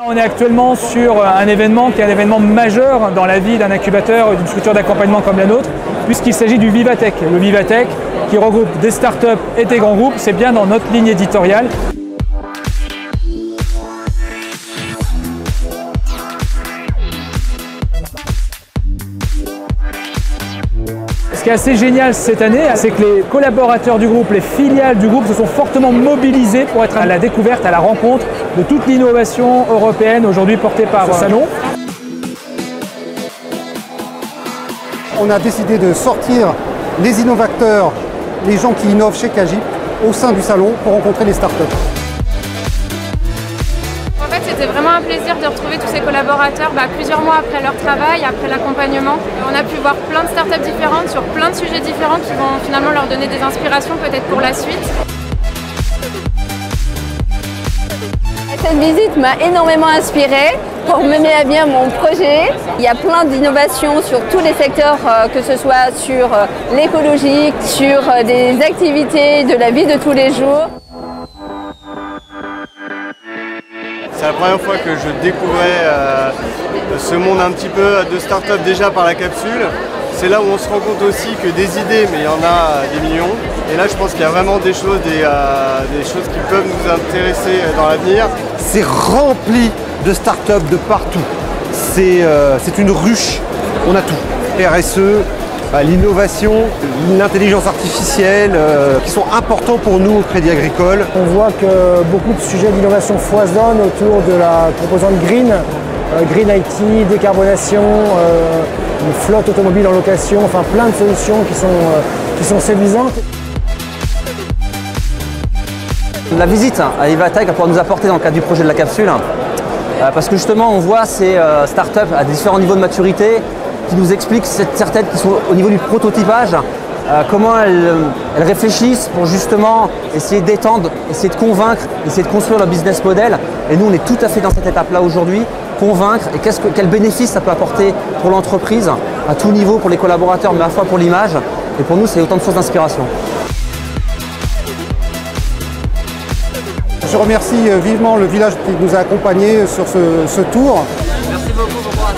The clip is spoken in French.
On est actuellement sur un événement qui est un événement majeur dans la vie d'un incubateur et d'une structure d'accompagnement comme la nôtre, puisqu'il s'agit du Vivatech. Le Vivatech, qui regroupe des startups et des grands groupes, c'est bien dans notre ligne éditoriale. Ce qui est assez génial cette année, c'est que les collaborateurs du groupe, les filiales du groupe se sont fortement mobilisés pour être à la découverte, à la rencontre de toute l'innovation européenne aujourd'hui portée par ce salon. On a décidé de sortir les innovateurs, les gens qui innovent chez Cagip, au sein du salon pour rencontrer les startups. En fait, c'était vraiment un plaisir de retrouver tous ces collaborateurs plusieurs mois après leur travail, après l'accompagnement. On a pu voir plein de startups différentes sur plein de sujets différents qui vont finalement leur donner des inspirations peut-être pour la suite. Cette visite m'a énormément inspirée pour mener à bien mon projet. Il y a plein d'innovations sur tous les secteurs, que ce soit sur l'écologie, sur des activités de la vie de tous les jours. C'est la première fois que je découvrais ce monde un petit peu de start-up déjà par la capsule. C'est là où on se rend compte aussi que des idées, mais il y en a des millions. Et là, je pense qu'il y a vraiment des choses qui peuvent nous intéresser dans l'avenir. C'est rempli de startups de partout. C'est une ruche, on a tout. RSE, l'innovation, l'intelligence artificielle, qui sont importants pour nous au Crédit Agricole. On voit que beaucoup de sujets d'innovation foisonnent autour de la composante green. Green IT, décarbonation, une flotte automobile en location, enfin plein de solutions qui sont séduisantes. La visite à Vivatech va pouvoir nous apporter dans le cadre du projet de la capsule, parce que justement on voit ces startups à différents niveaux de maturité qui nous expliquent certaines qui sont au niveau du prototypage, comment elles réfléchissent pour justement essayer d'étendre, essayer de convaincre, essayer de construire leur business model. Et nous on est tout à fait dans cette étape-là aujourd'hui, convaincre et quel bénéfice ça peut apporter pour l'entreprise, à tout niveau, pour les collaborateurs, mais à la fois pour l'image. Et pour nous c'est autant de sources d'inspiration. Je remercie vivement le village qui nous a accompagnés sur ce tour. Merci beaucoup, bon courage.